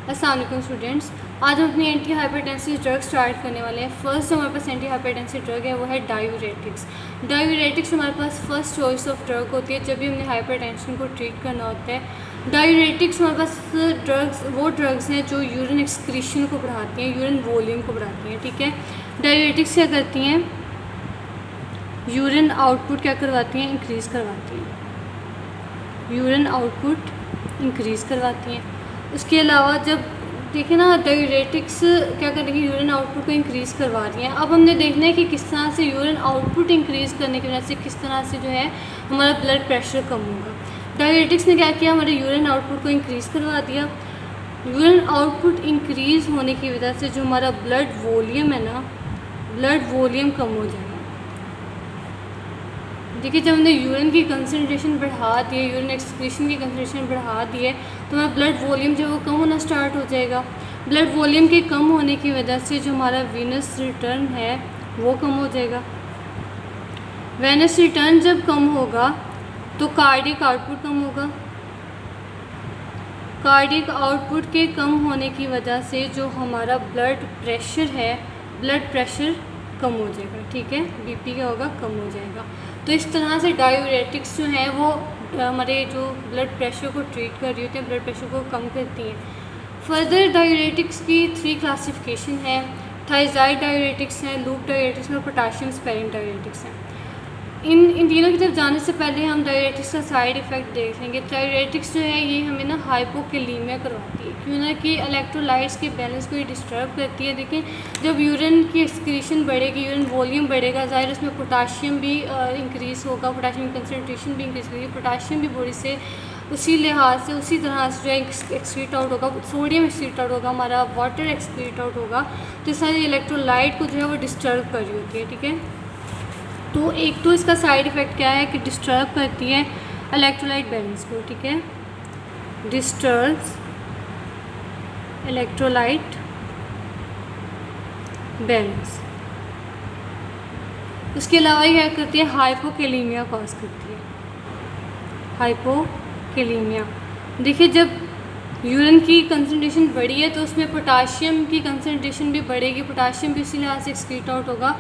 अस्सलाम वालेकुम स्टूडेंट्स। आज हम अपनी एंटी हाइपरटेंसिव ड्रग स्टार्ट करने वाले हैं। फर्स्ट हमारे पास एंटी हाइपरटेंसिव ड्रग है वो है डायूरेटिक्स। डायूरेटिक्स हमारे पास फर्स्ट चॉइस ऑफ ड्रग होती है जब भी हमने हाइपरटेंशन को ट्रीट करना होता है। डायूरेटिक्स हमारे पास ड्रग्स हैं जो यूरिन एक्सक्रीशन को बढ़ाती हैं, यूरिन वॉल्यूम को बढ़ाती हैं। ठीक है, डायूरेटिक्स क्या करती हैं? यूरिन आउटपुट क्या करवाती हैं? इंक्रीज़ करवाती हैं। यूरिन आउटपुट इंक्रीज़ करवाती हैं। उसके अलावा जब देखें ना, डायूरेटिक्स क्या करेंगे? यूरिन आउटपुट को इंक्रीज़ करवा रही हैं। अब हमने देखना है कि किस तरह से यूरिन आउटपुट इंक्रीज़ करने की वजह से किस तरह से जो है हमारा ब्लड प्रेशर कम होगा। डायूरेटिक्स ने क्या किया? हमारे यूरिन आउटपुट को इंक्रीज़ करवा दिया। यूरिन आउटपुट इंक्रीज़ होने की वजह से जो हमारा ब्लड वॉल्यूम है ना, ब्लड वॉल्यूम कम हो जाएगा। देखिए, जब हमने यूरिन की कंसनट्रेशन बढ़ा दी है, यूरिन एक्सक्रीशन की कंसनट्रेशन बढ़ा दी है, तो हमारा ब्लड वॉल्यूम जो है वो कम होना स्टार्ट हो जाएगा। ब्लड वॉल्यूम के कम होने की वजह से जो हमारा वीनस रिटर्न है वो कम हो जाएगा। वेनस रिटर्न जब कम होगा तो कार्डियक आउटपुट कम होगा। कार्डियक आउटपुट के कम होने की वजह से जो हमारा ब्लड प्रेशर है, ब्लड प्रेशर कम हो जाएगा। ठीक है, बीपी क्या होगा? कम हो जाएगा। तो इस तरह से डायूरेटिक्स जो हैं वो हमारे जो ब्लड प्रेशर को ट्रीट कर रही होती हैं, ब्लड प्रेशर को कम करती हैं। फर्दर डायूरेटिक्स की 3 क्लासिफिकेशन है। थायजाइड डायूरेटिक्स हैं, लूप डायूरेटिक्स और पोटाशियम स्पेरिंग डायूरेटिक्स हैं। इन तीनों की तरफ जाने से पहले हम डायूरेटिक्स का साइड इफ़ेक्ट देख लेंगे। डायूरेटिक्स जो है ये हमें ना हाइपोकैलीमिया करवाती है, क्यों ना कि इलेक्ट्रोलाइट्स के बैलेंस को ये डिस्टर्ब करती है। देखें, जब यूरिन की एक्सक्रीशन बढ़ेगी, यूरिन वॉल्यूम बढ़ेगा, ज़ाहिर उसमें पोटाशियम भी इंक्रीज़ होगा, पोटाशियम की कंसनट्रेशन भी इंक्रीज़ करेगी। पोटाशियम भी बॉडी से उसी लिहाज से उसी तरह से जो है एक्सक्रीट आउट होगा, सोडियम एक्सक्रीट आउट होगा, हमारा वाटर एक्सक्रीट आउट होगा। तो इस सारी इलेक्ट्रोलाइट को जो है वो डिस्टर्ब कर रही होती है। ठीक है, तो एक तो इसका साइड इफ़ेक्ट क्या है कि डिस्टर्ब करती है इलेक्ट्रोलाइट बैलेंस को। ठीक है, डिस्टर्ब्स इलेक्ट्रोलाइट बैलेंस। उसके अलावा ये क्या करती है? हाइपोकैलीमिया कॉज करती है। हाइपोकैलीमिया, देखिए, जब यूरिन की कंसनट्रेशन बढ़ी है तो उसमें पोटाशियम की कंसनट्रेशन भी बढ़ेगी, पोटाशियम भी उसी लिहाज से एक्सक्रीट आउट होगा,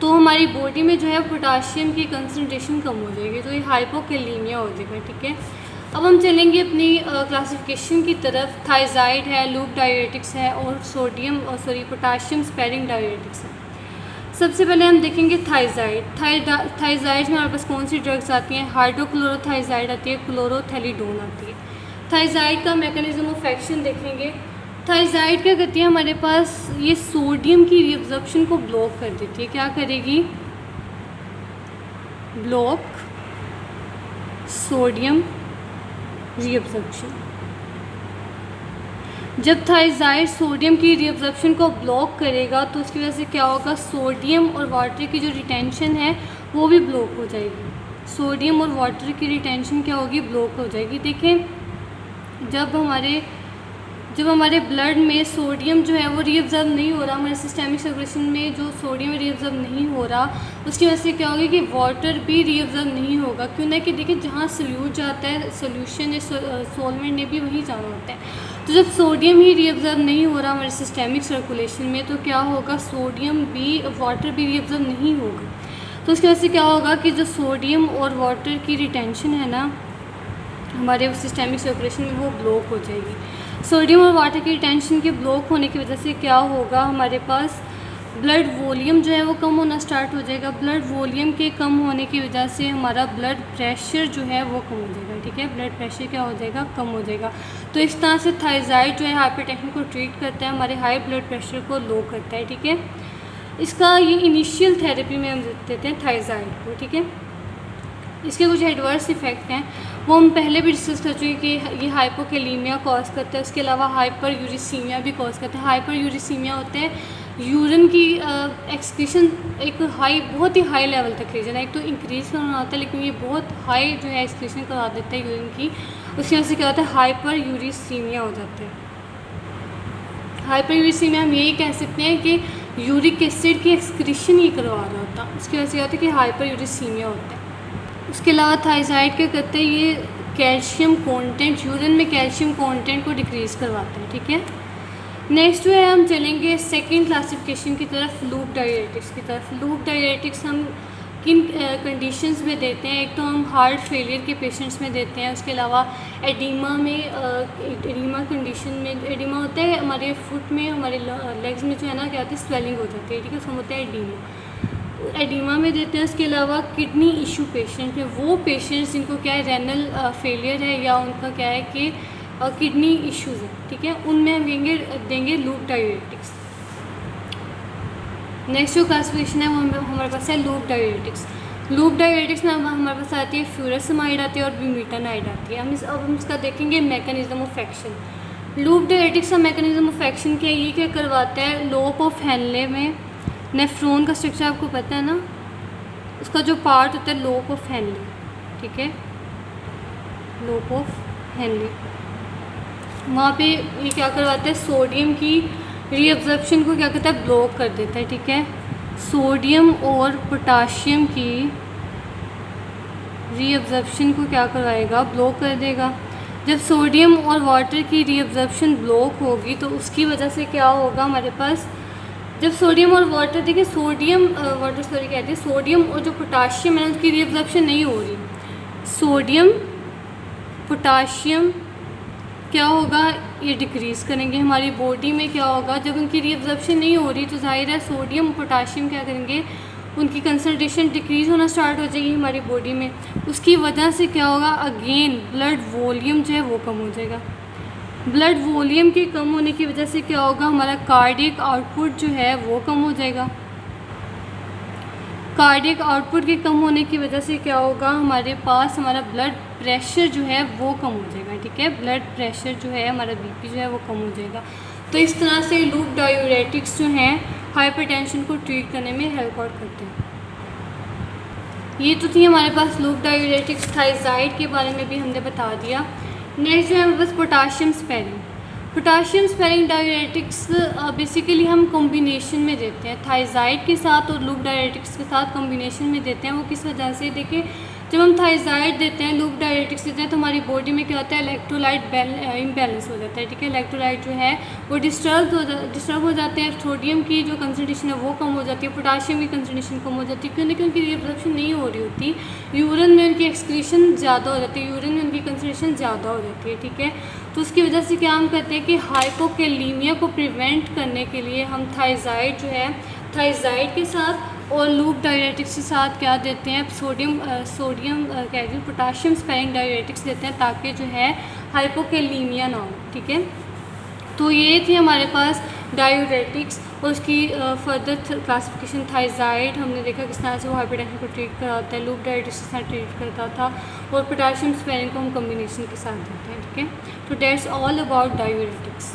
तो हमारी बॉडी में जो है पोटाशियम की कंसनट्रेशन कम हो जाएगी, तो ये हाइपोकैलीमिया हो जाएगा। ठीक है, अब हम चलेंगे अपनी क्लासिफिकेशन की तरफ। थायजाइड है, लूप डायूरेटिक्स है और पोटाशियम स्पेरिंग डायूरेटिक्स है। सबसे पहले हम देखेंगे थायजाइड। थायजाइड में हमारे पास कौन सी ड्रग्स आती हैं? हाइड्रोक्लोरोथायजाइड आती है, क्लोरोथैलीडोन आती है। थायजाइड का मैकेनिज्म ऑफ एक्शन देखेंगे। थायजाइड क्या करती है? हमारे पास ये सोडियम की रीअब्जॉर्प्शन को ब्लॉक कर देती है। क्या करेगी? Block sodium reabsorption. जब थायजाइड सोडियम की रीअब्जॉर्प्शन को ब्लॉक करेगा तो उसकी वजह से क्या होगा? सोडियम और वाटर की जो रिटेंशन है वो भी ब्लॉक हो जाएगी। सोडियम और वाटर की रिटेंशन क्या होगी? ब्लॉक हो जाएगी। देखें, जब हमारे ब्लड में सोडियम जो है वो रीअब्जॉर्ब नहीं हो रहा, हमारे सिस्टेमिक सर्कुलेशन में जो सोडियम रीअब्जॉर्ब नहीं हो रहा, उसकी वजह से क्या होगा कि वाटर भी रीअब्जॉर्ब नहीं होगा। क्यों ना कि देखिए, जहाँ सोल्यूट जाता है, सोल्यूशन या सॉल्वेंट ने भी वहीं जाना होता है। तो जब सोडियम ही रीअब्जॉर्ब नहीं हो रहा हमारे सिस्टेमिक सर्कुलेशन में, तो क्या होगा? सोडियम भी, वाटर भी रीअब्जॉर्ब नहीं होगा। तो उसकी वजह से क्या होगा कि जो सोडियम और वाटर की रिटेंशन है ना हमारे सिस्टेमिक सर्कुलेशन में, वो ब्लॉक हो जाएगी। सोडियम और वाटर की रिटेंशन के ब्लॉक होने की वजह से क्या होगा? हमारे पास ब्लड वॉल्यूम जो है वो कम होना स्टार्ट हो जाएगा। ब्लड वॉल्यूम के कम होने की वजह से हमारा ब्लड प्रेशर जो है वो कम हो जाएगा। ठीक है, ब्लड प्रेशर क्या हो जाएगा? कम हो जाएगा। तो इस तरह से थायजाइड जो है हाइपरटेंशन को ट्रीट करता है, हमारे हाई ब्लड प्रेशर को लो करता है। ठीक है, इसका ये इनिशियल थेरेपी में हम देते हैं थायजाइड को। ठीक है, इसके कुछ एडवर्स इफ़ेक्ट हैं, वो हम पहले भी डिस्कस कर चुके कि ये हाइपोकैलीमिया कॉज करता है। उसके अलावा हाइपर यूरिसीमिया भी कॉज करता है। हाइपर यूरिसीमिया होते हैं यूरिन की एक्सक्रीशन एक बहुत ही हाई लेवल तक ले जाना। एक तो इंक्रीज़ करना होता है, लेकिन ये बहुत हाई जो है एक्सक्रीशन करवा देता है यूरिन की। उसकी वजह से क्या होता है? हाइपर यूरिसीमिया हो जाता है। हाइपर यूरिसीमिया हम यही कह सकते हैं कि यूरिक एसिड की एक्सक्रीशन ही करवा रहा होता, उसकी वजह से क्या होता है कि हाइपर यूरिसीमिया होता है। उसके अलावा थायजाइड क्या करते हैं? ये कैल्शियम कंटेंट, यूरिन में कैल्शियम कंटेंट को डिक्रीज़ करवाते हैं, ठीक है। नेक्स्ट जो है हम चलेंगे सेकंड क्लासिफिकेशन की तरफ, लूप डायरेटिक्स की तरफ। लूप डायरेटिक्स हम किन कंडीशंस में देते हैं? एक तो हम हार्ट फेलियर के पेशेंट्स में देते हैं, उसके अलावा एडिमा में, एडिमा कंडीशन में, एडिमा होता है हमारे फुट में, हमारे लेग्स में जो है ना क्या होता है, स्वेलिंग हो जाती है, ठीक है, उसमें होता है एडिमा, एडिमा में देते हैं। उसके अलावा किडनी इशू पेशेंट में, वो पेशेंट्स जिनको क्या है रेनल फेलियर है या उनका क्या है कि किडनी इश्यूज़ है, ठीक है, उनमें हम देंगे लूप डायरेटिक्स। नेक्स्ट जो क्लासिफिकेशन है वो हमारे पास है लूप डायरेटिक्स। लूप डायरेटिक्स में हमारे पास आती है फ्यूरासेमाइड आती है और ब्यूमेटानाइड आती है। अब हम इसका देखेंगे mechanism of action. Loop diuretics का मैकेनिज्म ऑफ एक्शन क्या है? ये क्या करवाता है, लोब ऑफ हेनले में नेफ्रॉन का स्ट्रक्चर आपको पता है ना, उसका जो पार्ट होता है लोब ऑफ हेनले, ठीक है, लोब ऑफ हेनले, वहाँ पे ये क्या करवाता है, सोडियम की रीअब्जॉर्प्शन को क्या करता है, ब्लॉक कर देता है, ठीक है। सोडियम और पोटाशियम की रीअब्जॉर्प्शन को क्या करवाएगा, ब्लॉक कर देगा। जब सोडियम और वाटर की रीअब्जॉर्प्शन ब्लॉक होगी तो उसकी वजह से क्या होगा हमारे पास, जब सोडियम और वाटर, देखिए सोडियम वाटर सॉरी कहते हैं, सोडियम और जो पोटाशियम है उसकी रीअब्जॉर्प्शन नहीं हो रही, सोडियम पोटाशियम क्या होगा, ये डिक्रीज़ करेंगे हमारी बॉडी में। क्या होगा, जब उनकी रीअब्जॉर्प्शन नहीं हो रही तो जाहिर है सोडियम पोटाशियम क्या करेंगे, उनकी कंसंट्रेशन डिक्रीज़ होना स्टार्ट हो जाएगी हमारी बॉडी में। उसकी वजह से क्या होगा, अगेन ब्लड वॉल्यूम जो है वो कम हो जाएगा। ब्लड वॉल्यूम के कम होने की वजह से क्या होगा, हमारा कार्डियक आउटपुट जो है वो कम हो जाएगा। कार्डियक आउटपुट के कम होने की वजह से क्या होगा, हमारे पास हमारा ब्लड प्रेशर जो है वो कम हो जाएगा, ठीक है, ब्लड प्रेशर जो है हमारा बीपी जो है वो कम हो जाएगा। तो इस तरह से लूप डाययूरेटिक्स जो हैं हाइपरटेंशन को ट्रीट करने में हेल्प आउट करते हैं। ये तो थी हमारे पास लूप डाययूरेटिक्स। थायजाइड के बारे में भी हमने बता दिया। नेक्स्ट जो है हमारे पास potassium sparing. Potassium sparing diuretics basically हम कॉम्बिनेशन में देते हैं, थायजाइड के साथ और लूप डाययूरेटिक्स के साथ कॉम्बिनेशन में देते हैं। वो किस वजह से, देखिए जब हम थायजाइड देते हैं, लूप डाययूरेटिक्स देते हैं तो हमारी बॉडी में क्या होता है, इलेक्ट्रोलाइट इम्बैलेंस हो जाता है, ठीक है, इलेक्ट्रोलाइट जो है वो डिस्टर्ब हो जाते हैं। सोडियम की जो कंसनट्रेशन है वो कम हो जाती है, पोटाशियम की कंसनट्रेशन कम हो जाती है, क्योंकि उनकी रीअब्जॉर्प्शन नहीं हो रही होती, यूरिन में उनकी एक्सक्रीशन ज़्यादा हो जाती है, यूरिन में उनकी कंसनट्रेशन ज़्यादा हो जाती है, ठीक है। तो उसकी वजह से क्या हम कहते हैं कि हाइपोकैलीमिया को प्रिवेंट करने के लिए हम थायजाइड जो है, थायजाइड के साथ और लूप डाययूरेटिक्स के साथ क्या देते हैं, सोडियम पोटाशियम स्पेरिंग डाययूरेटिक्स देते हैं ताकि जो है हाइपोकैलीमिया ना हो, ठीक है। तो ये थे हमारे पास डाययूरेटिक्स और उसकी फर्दर क्लासिफिकेशन। थायजाइड हमने देखा किस तरह से वो हाइपरटेंशन को ट्रीट कराता है, लूप डाययूरेटिक्स के साथ ट्रीट करता था, और पोटाशियम स्पेरिंग को हम कॉम्बिनेशन के साथ देते हैं, ठीक है। तो दैट्स ऑल अबाउट डाययूरेटिक्स।